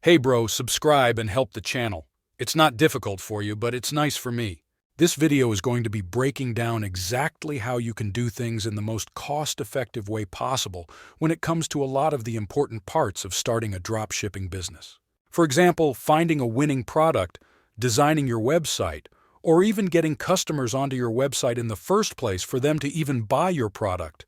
Hey bro, subscribe and help the channel. It's not difficult for you, but it's nice for me. This video is going to be breaking down exactly how you can do things in the most cost-effective way possible when it comes to a lot of the important parts of starting a dropshipping business. For example, finding a winning product, designing your website, or even getting customers onto your website in the first place for them to even buy your product.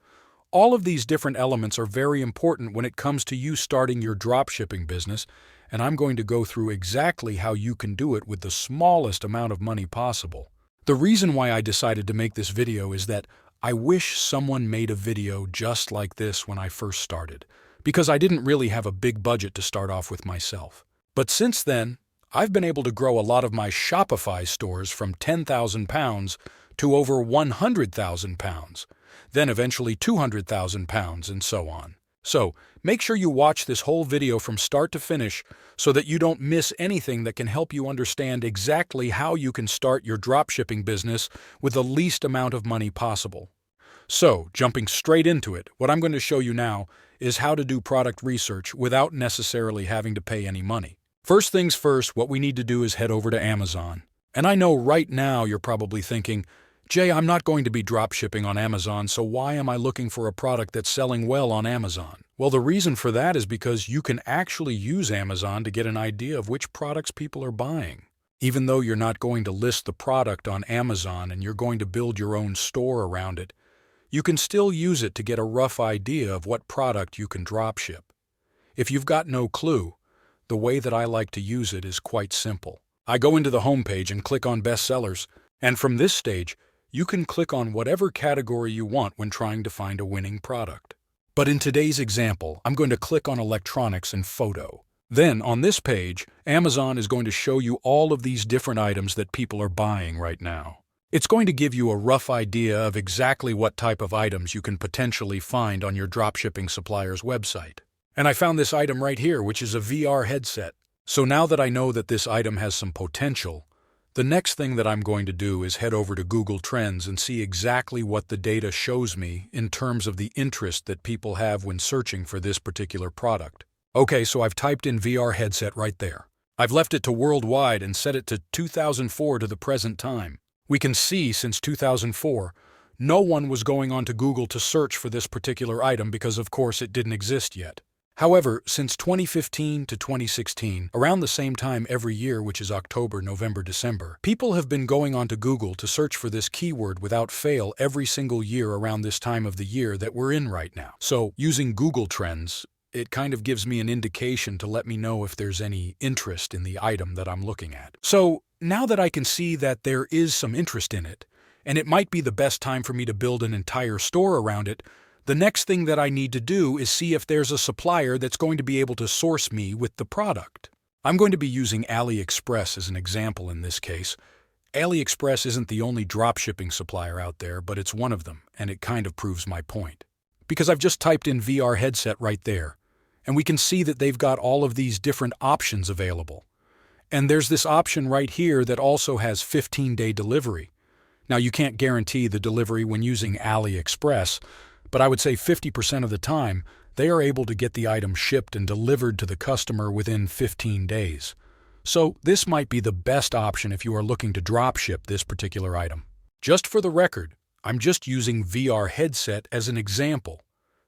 All of these different elements are very important when it comes to you starting your dropshipping business, and I'm going to go through exactly how you can do it with the smallest amount of money possible. The reason why I decided to make this video is that I wish someone made a video just like this when I first started, because I didn't really have a big budget to start off with myself. But since then, I've been able to grow a lot of my Shopify stores from £10,000 to over £100,000, then eventually £200,000 and so on. So, make sure you watch this whole video from start to finish so that you don't miss anything that can help you understand exactly how you can start your dropshipping business with the least amount of money possible. So, jumping straight into it, what I'm going to show you now is how to do product research without necessarily having to pay any money. First things first, what we need to do is head over to Amazon. And I know right now you're probably thinking, Jay, I'm not going to be dropshipping on Amazon, so why am I looking for a product that's selling well on Amazon? Well, the reason for that is because you can actually use Amazon to get an idea of which products people are buying. Even though you're not going to list the product on Amazon and you're going to build your own store around it, you can still use it to get a rough idea of what product you can dropship. If you've got no clue, the way that I like to use it is quite simple. I go into the homepage and click on bestsellers, and from this stage, you can click on whatever category you want when trying to find a winning product. But in today's example, I'm going to click on electronics and photo. Then, on this page, Amazon is going to show you all of these different items that people are buying right now. It's going to give you a rough idea of exactly what type of items you can potentially find on your dropshipping supplier's website. And I found this item right here, which is a VR headset. So now that I know that this item has some potential, the next thing that I'm going to do is head over to Google Trends and see exactly what the data shows me in terms of the interest that people have when searching for this particular product. Okay, so I've typed in VR headset right there. I've left it to worldwide and set it to 2004 to the present time. We can see since 2004, no one was going on to Google to search for this particular item because of course it didn't exist yet. However, since 2015 to 2016, around the same time every year, which is October, November, December, people have been going onto Google to search for this keyword without fail every single year around this time of the year that we're in right now. So, using Google Trends, it kind of gives me an indication to let me know if there's any interest in the item that I'm looking at. So, now that I can see that there is some interest in it, and it might be the best time for me to build an entire store around it, the next thing that I need to do is see if there's a supplier that's going to be able to source me with the product. I'm going to be using AliExpress as an example in this case. AliExpress isn't the only dropshipping supplier out there, but it's one of them, and it kind of proves my point. Because I've just typed in VR headset right there, and we can see that they've got all of these different options available. And there's this option right here that also has 15-day delivery. Now, you can't guarantee the delivery when using AliExpress, but I would say 50% of the time, they are able to get the item shipped and delivered to the customer within 15 days. So this might be the best option if you are looking to dropship this particular item. Just for the record, I'm just using VR headset as an example.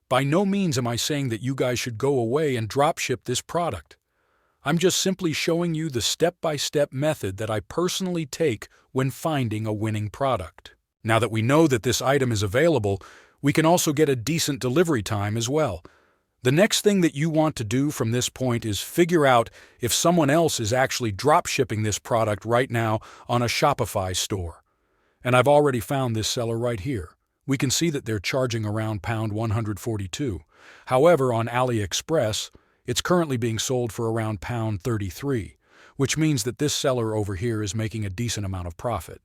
By no means am I saying that you guys should go away and dropship this product. I'm just simply showing you the step-by-step method that I personally take when finding a winning product. Now that we know that this item is available, we can also get a decent delivery time as well. The next thing that you want to do from this point is figure out if someone else is actually dropshipping this product right now on a Shopify store. And I've already found this seller right here. We can see that they're charging around £142. However, on AliExpress, it's currently being sold for around £33, which means that this seller over here is making a decent amount of profit.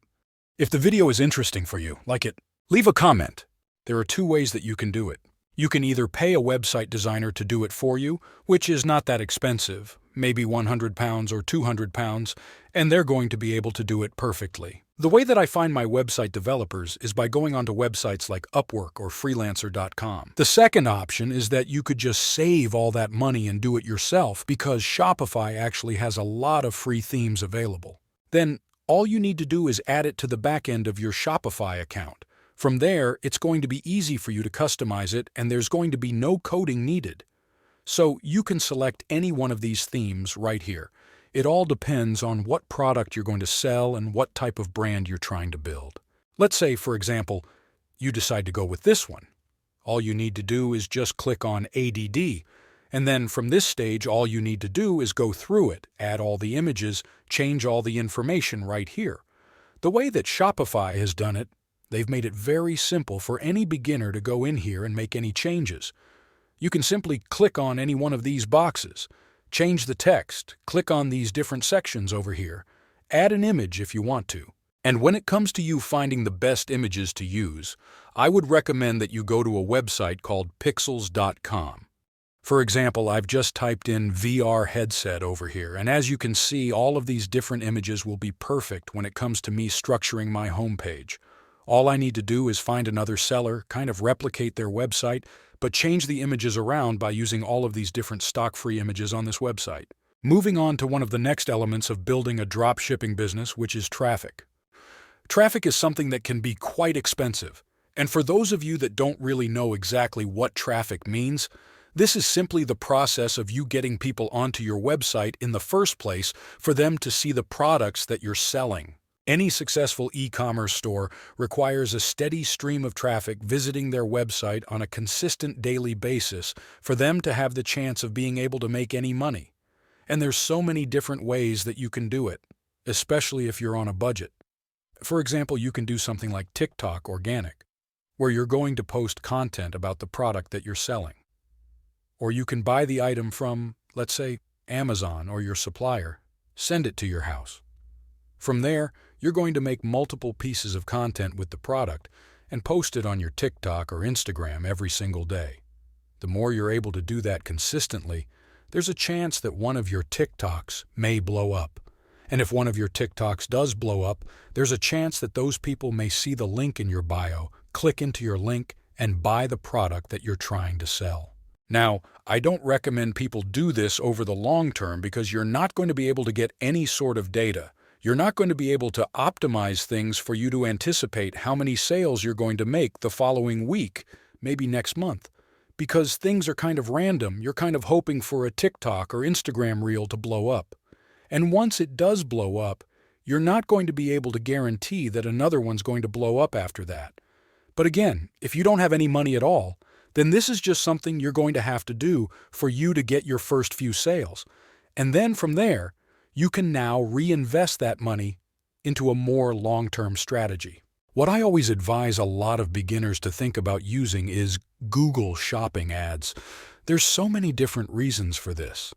If the video is interesting for you, like it, leave a comment. There are two ways that you can do it. You can either pay a website designer to do it for you, which is not that expensive, maybe £100 or £200, and they're going to be able to do it perfectly. The way that I find my website developers is by going onto websites like Upwork or freelancer.com. The second option is that you could just save all that money and do it yourself because Shopify actually has a lot of free themes available. Then all you need to do is add it to the back end of your Shopify account. From there, it's going to be easy for you to customize it and there's going to be no coding needed. So you can select any one of these themes right here. It all depends on what product you're going to sell and what type of brand you're trying to build. Let's say, for example, you decide to go with this one. All you need to do is just click on ADD, and then from this stage, all you need to do is go through it, add all the images, change all the information right here. The way that Shopify has done it, they've made it very simple for any beginner to go in here and make any changes. You can simply click on any one of these boxes. Change the text, click on these different sections over here, add an image if you want to. And when it comes to you finding the best images to use, I would recommend that you go to a website called pixels.com. For example, I've just typed in VR headset over here, and as you can see, all of these different images will be perfect when it comes to me structuring my homepage. All I need to do is find another seller, kind of replicate their website, but change the images around by using all of these different stock-free images on this website. Moving on to one of the next elements of building a dropshipping business, which is traffic. Traffic is something that can be quite expensive, and for those of you that don't really know exactly what traffic means, this is simply the process of you getting people onto your website in the first place for them to see the products that you're selling. Any successful e-commerce store requires a steady stream of traffic visiting their website on a consistent daily basis for them to have the chance of being able to make any money. And there's so many different ways that you can do it, especially if you're on a budget. For example, you can do something like TikTok organic, where you're going to post content about the product that you're selling. Or you can buy the item from, let's say, Amazon or your supplier, send it to your house. From there, you're going to make multiple pieces of content with the product and post it on your TikTok or Instagram every single day. The more you're able to do that consistently, there's a chance that one of your TikToks may blow up. And if one of your TikToks does blow up, there's a chance that those people may see the link in your bio, click into your link, and buy the product that you're trying to sell. Now, I don't recommend people do this over the long term because you're not going to be able to get any sort of data. You're not going to be able to optimize things for you to anticipate how many sales you're going to make the following week, maybe next month. Because things are kind of random, you're kind of hoping for a TikTok or Instagram reel to blow up. And once it does blow up, you're not going to be able to guarantee that another one's going to blow up after that. But again, if you don't have any money at all, then this is just something you're going to have to do for you to get your first few sales. And then from there, you can now reinvest that money into a more long-term strategy. What I always advise a lot of beginners to think about using is Google Shopping ads. There's so many different reasons for this.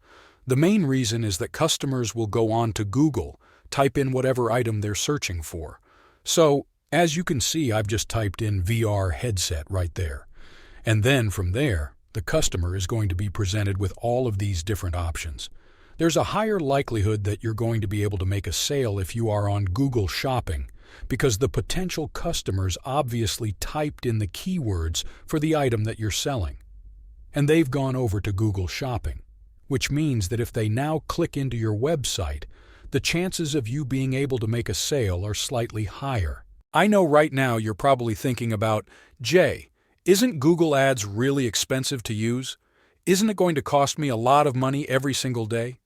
The main reason is that customers will go on to Google, type in whatever item they're searching for. So, as you can see, I've just typed in VR headset right there. And then from there, the customer is going to be presented with all of these different options. There's a higher likelihood that you're going to be able to make a sale if you are on Google Shopping, because the potential customers obviously typed in the keywords for the item that you're selling. And they've gone over to Google Shopping, which means that if they now click into your website, the chances of you being able to make a sale are slightly higher. I know right now you're probably thinking about, Jay, isn't Google Ads really expensive to use? Isn't it going to cost me a lot of money every single day?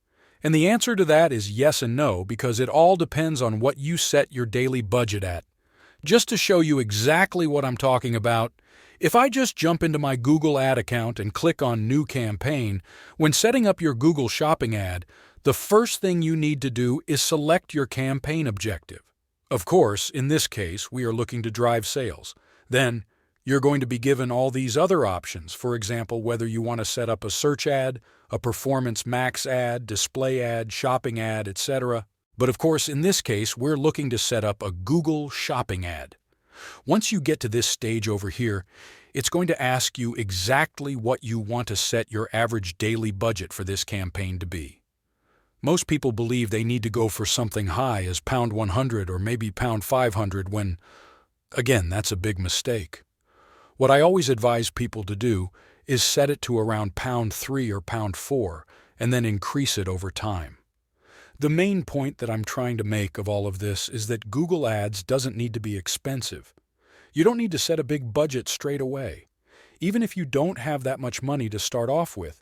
And the answer to that is yes and no, because it all depends on what you set your daily budget at. Just to show you exactly what I'm talking about, if I just jump into my Google Ad account and click on New Campaign, when setting up your Google Shopping ad, the first thing you need to do is select your campaign objective. Of course, in this case, we are looking to drive sales. Then, you're going to be given all these other options, for example, whether you want to set up a search ad, a performance max ad, display ad, shopping ad, etc. But of course, in this case, we're looking to set up a Google Shopping ad. Once you get to this stage over here, it's going to ask you exactly what you want to set your average daily budget for this campaign to be. Most people believe they need to go for something high as pound 100 or maybe pound 500 when, again, that's a big mistake. What I always advise people to do is set it to around pound 3 or pound 4 and then increase it over time. The main point that I'm trying to make of all of this is that Google Ads doesn't need to be expensive. You don't need to set a big budget straight away. Even if you don't have that much money to start off with,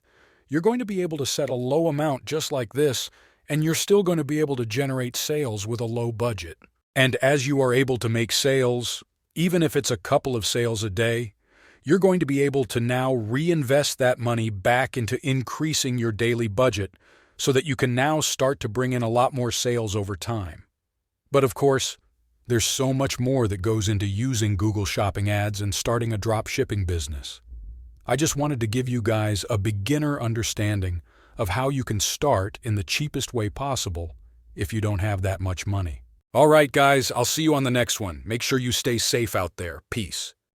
you're going to be able to set a low amount just like this, and you're still going to be able to generate sales with a low budget. And as you are able to make sales, even if it's a couple of sales a day, you're going to be able to now reinvest that money back into increasing your daily budget so that you can now start to bring in a lot more sales over time. But of course, there's so much more that goes into using Google Shopping ads and starting a dropshipping business. I just wanted to give you guys a beginner understanding of how you can start in the cheapest way possible if you don't have that much money. All right, guys, I'll see you on the next one. Make sure you stay safe out there. Peace.